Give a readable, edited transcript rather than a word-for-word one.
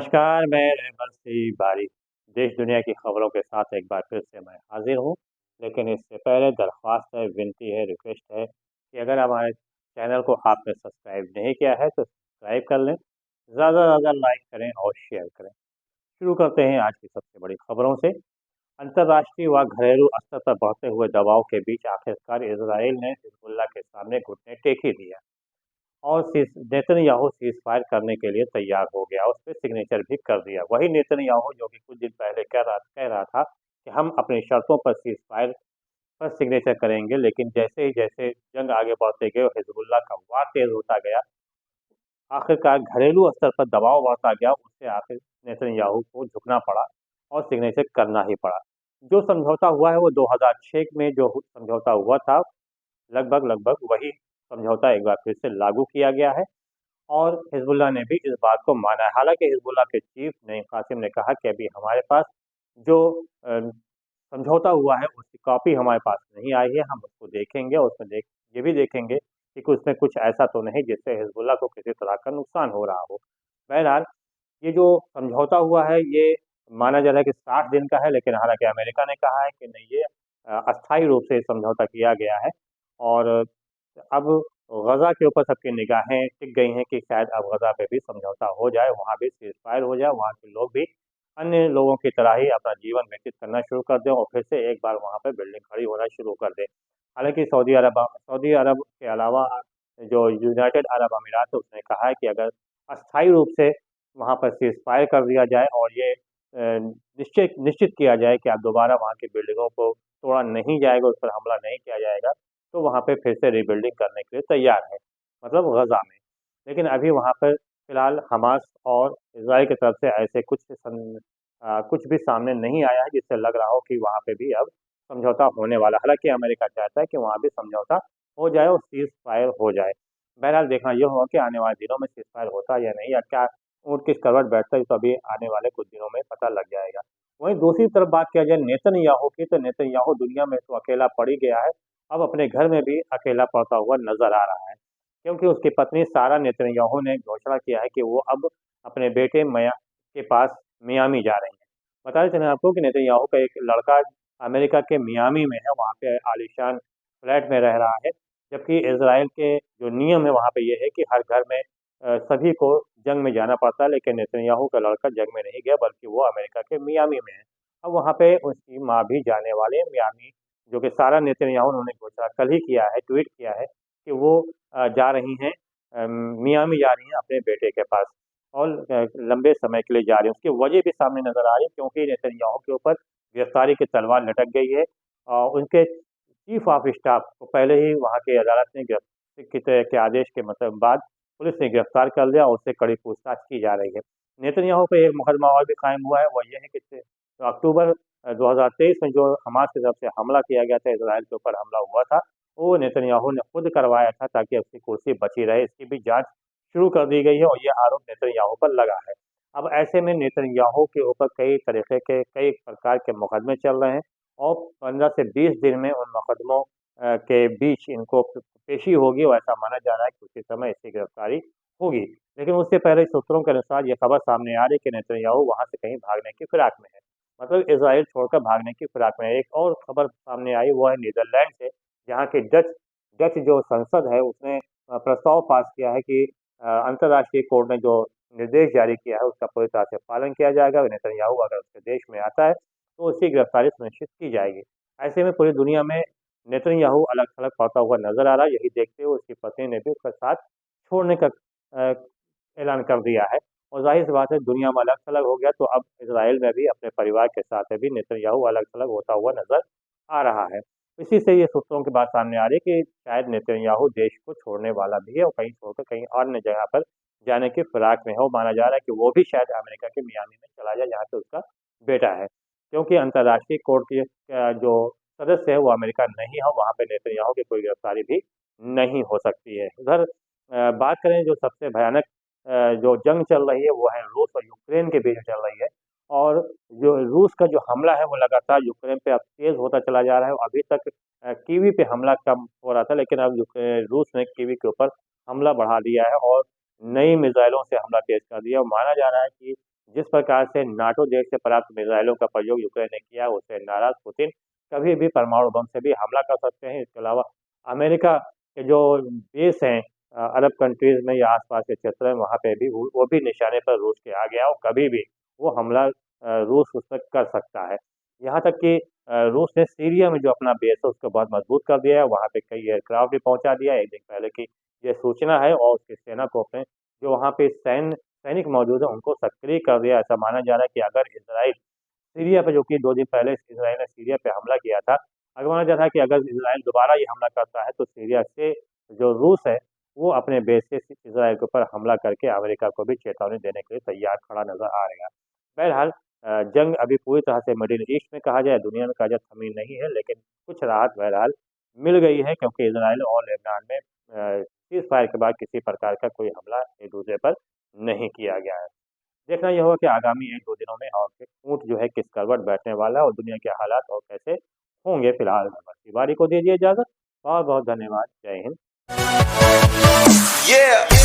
नमस्कार, मैं रहबर सिंह बारी। देश दुनिया की खबरों के साथ एक बार फिर से मैं हाज़िर हूँ। लेकिन इससे पहले दरख्वास्त है, विनती है, रिक्वेस्ट है कि अगर हमारे चैनल को आपने सब्सक्राइब नहीं किया है तो सब्सक्राइब कर लें। ज़्यादा से ज़्यादा लाइक करें और शेयर करें। शुरू करते हैं आज की सबसे बड़ी खबरों से। अंतर्राष्ट्रीय व घरेलू स्तर पर बढ़ते हुए दबाव के बीच आखिरकार इजराइल ने हिजबुल्लाह के सामने घुटने टेक ही दिया और नेतन्याहू सीज़ फायर करने के लिए तैयार हो गया, उस पे सिग्नेचर भी कर दिया। वही नेतन्याहू जो कि कुछ दिन पहले कह रहा था कि हम अपनी शर्तों पर सीज़ फायर पर सिग्नेचर करेंगे, लेकिन जैसे ही जैसे जंग आगे बढ़ते गए और हिजबुल्लाह का वार तेज़ होता गया, आखिरकार घरेलू स्तर पर दबाव बढ़ता गया, उससे आखिर नेतन्याहू को झुकना पड़ा और सिग्नेचर करना ही पड़ा। जो समझौता हुआ है वो 2006 में जो समझौता हुआ था, लगभग वही समझौता एक बार फिर से लागू किया गया है और हिजबुल्लाह ने भी इस बात को माना है। हालाँकि हिजबुल्लाह के चीफ नईम कासिम ने कहा कि अभी हमारे पास जो समझौता हुआ है उसकी कॉपी हमारे पास नहीं आई है, हम उसको देखेंगे और उसमें ये भी देखेंगे कि उसमें कुछ ऐसा तो नहीं जिससे हिजबुल्लाह को किसी तरह का नुकसान हो रहा हो। बहरहाल ये जो समझौता हुआ है ये माना जा रहा है कि 60 दिन का है, लेकिन हालाँकि अमेरिका ने कहा है कि नहीं, ये अस्थायी रूप से समझौता किया गया है और अब गज़ा के ऊपर सबकी निगाहें टिक गई हैं कि शायद अब गज़ा पे भी समझौता हो जाए, वहाँ भी सीज़फायर हो जाए, वहाँ के लोग भी अन्य लोगों की तरह ही अपना जीवन व्यतीत करना शुरू कर दें और फिर से एक बार वहाँ पे बिल्डिंग खड़ी होना शुरू कर दें। हालाँकि सऊदी अरब के अलावा जो यूनाइटेड अरब अमीरात है उसने कहा है कि अगर अस्थायी रूप से वहाँ पर सीज़फायर कर दिया जाए और ये निश्चित निश्चित किया जाए कि अब दोबारा वहाँ की बिल्डिंगों को तोड़ा नहीं जाएगा, उस पर हमला नहीं किया जाएगा, तो वहाँ पे फिर से रिबिल्डिंग करने के लिए तैयार है, मतलब गज़ा में। लेकिन अभी वहाँ पर फिलहाल हमास और इज़राइल की तरफ से ऐसे कुछ भी सामने नहीं आया है जिससे लग रहा हो कि वहाँ पे भी अब समझौता होने वाला है। हालाँकि अमेरिका चाहता है कि वहाँ भी समझौता हो जाए और सीज़ फायर हो जाए। बहरहाल देखना ये होगा कि आने वाले दिनों में सीज़ फायर होता है या नहीं, या क्या ऊँट किस करवट बैठता है, ये तो अभी आने वाले कुछ दिनों में पता लग जाएगा। वहीं दूसरी तरफ बात किया जाए नेतन्याहू की, तो नेतन्याहू दुनिया में तो अकेला पड़ ही गया है, अब अपने घर में भी अकेला पड़ता हुआ नज़र आ रहा है। क्योंकि उसकी पत्नी सारा नेतन्याहू ने घोषणा किया है कि वो अब अपने बेटे मया के पास मियामी जा रही हैं। बताते चलें आपको कि नेतन्याहू का एक लड़का अमेरिका के मियामी में है, वहाँ पे आलीशान फ्लैट में रह रहा है, जबकि इज़राइल के जो नियम है वहाँ पे ये है कि हर घर में सभी को जंग में जाना पड़ता है, लेकिन नेतन्याहू का लड़का जंग में नहीं गया बल्कि वो अमेरिका के मियामी में है। अब वहाँ पे उसकी माँ भी जाने वाले हैं मियामी, जो कि सारा नेतन्याहू उन्होंने घोषणा कल ही किया है, ट्वीट किया है कि वो जा रही हैं, मियामी जा रही हैं अपने बेटे के पास और लंबे समय के लिए जा रही हैं। उसकी वजह भी सामने नज़र आ रही है क्योंकि नेतन्याहू के ऊपर गिरफ्तारी की तलवार लटक गई है। उनके चीफ ऑफ स्टाफ को पहले ही वहाँ की अदालत ने के आदेश के मतलब बाद पुलिस ने गिरफ्तार कर लिया और उससे कड़ी पूछताछ की जा रही है। नेतन्याहू पे एक मुकदमा और भी कायम हुआ है, वो ये है कि अक्टूबर 2023 में जो हमास की तरफ से हमला किया गया था, इज़राइल के ऊपर हमला हुआ था, वो नेतन्याहू ने खुद करवाया था ताकि उसकी कुर्सी बची रहे। इसकी भी जाँच शुरू कर दी गई है और ये आरोप नेतन्याहू पर लगा है। अब ऐसे में नेतन्याहू के ऊपर कई प्रकार के मुकदमे चल रहे हैं और 15 से 20 दिन में उन मुकदमों के बीच इनको पेशी होगी और ऐसा माना जा रहा है कि उसी समय इसकी गिरफ्तारी होगी। लेकिन उससे पहले सूत्रों के अनुसार ये खबर सामने आ रही है कि नेतन्याहू वहाँ से कहीं भागने की फिराक में है। मतलब इज़राइल छोड़कर भागने की फिराक में है। एक और खबर सामने आई वो है नीदरलैंड से, जहाँ की डच डच जो संसद है उसने प्रस्ताव पास किया है कि अंतर्राष्ट्रीय कोर्ट ने जो निर्देश जारी किया है उसका पूरी तरह से पालन किया जाएगा। नेतन्याहू अगर उसके देश में आता है तो उसकी गिरफ्तारी सुनिश्चित की जाएगी। ऐसे में पूरी दुनिया में नेतन्याहू अलग-थलग पड़ता हुआ नज़र आ रहा है। यही देखते हुए उसकी पत्नी ने भी उसका साथ छोड़ने का ऐलान कर दिया है और ज़ाहिर-सी बात है दुनिया में अलग-थलग हो गया तो अब इज़राइल में भी अपने परिवार के साथ अभी नेतन्याहू अलग-थलग होता हुआ नज़र आ रहा है। इसी से ये सूत्रों की बात सामने आ रही है कि शायद नेतन्याहू देश को छोड़ने वाला भी है और कहीं छोड़कर कहीं अन्य जगह पर जाने की फिराक में है और माना जा रहा है कि वो भी शायद अमेरिका के मियामी में चला जाए जहाँ पे उसका बेटा है। क्योंकि अंतर्राष्ट्रीय कोर्ट के जो सदस्य है वो अमेरिका नहीं है, वहाँ पे नेतन्याहू की कोई गिरफ्तारी भी नहीं हो सकती है। उधर बात करें जो सबसे भयानक जो जंग चल रही है वो है रूस और यूक्रेन के बीच चल रही है और जो रूस का जो हमला है वो लगातार यूक्रेन पे अब तेज़ होता चला जा रहा है। अभी तक कीवी पे हमला कम हो रहा था, लेकिन अब रूस ने कीवी के ऊपर हमला बढ़ा दिया है और नई मिसाइलों से हमला तेज़ कर दिया और माना जा रहा है कि जिस प्रकार से नाटो देश से प्राप्त मिसाइलों का प्रयोग यूक्रेन ने किया, उससे नाराज पुतिन कभी भी परमाणु बम से भी हमला कर सकते हैं। इसके अलावा अमेरिका के जो देश हैं अरब कंट्रीज में या आसपास के क्षेत्र में, वहाँ पे भी वो भी निशाने पर रूस के आ गया और कभी भी वो हमला रूस उस पर कर सकता है। यहाँ तक कि रूस ने सीरिया में जो अपना बेस है उसको बहुत मजबूत कर दिया है, वहाँ पे कई एयरक्राफ्ट भी पहुंचा दिया है। एक दिन पहले की ये सूचना है और उसकी सेना को अपने जो वहाँ पे सैनिक मौजूद है उनको सक्रिय कर दिया। ऐसा माना जा रहा है कि अगर इजराइल सीरिया पे, जो कि 2 दिन पहले इजराइल ने सीरिया पे हमला किया था, अगर माना जा रहा है कि अगर इजराइल दोबारा ये हमला करता है तो सीरिया से जो रूस है वो अपने बेस से इजराइल के ऊपर हमला करके अमेरिका को भी चेतावनी देने के लिए तैयार खड़ा नजर आ रहेगा। बहरहाल जंग अभी पूरी तरह से मिडिल ईस्ट में कहा जाए, दुनिया में कहा जाए थमी नहीं है, लेकिन कुछ राहत बहरहाल मिल गई है, क्योंकि इजराइल और लेबनान में सीज फायर के बाद किसी प्रकार का कोई हमला एक दूसरे पर नहीं किया गया है। देखना यह होगा कि आगामी 1-2 दिनों में और ऊँट जो है किस करवट बैठने वाला है और दुनिया के हालात और कैसे होंगे। फिलहाल तिवारी को दीजिए इजाज़त। बहुत-बहुत धन्यवाद। जय हिंद। Yeah.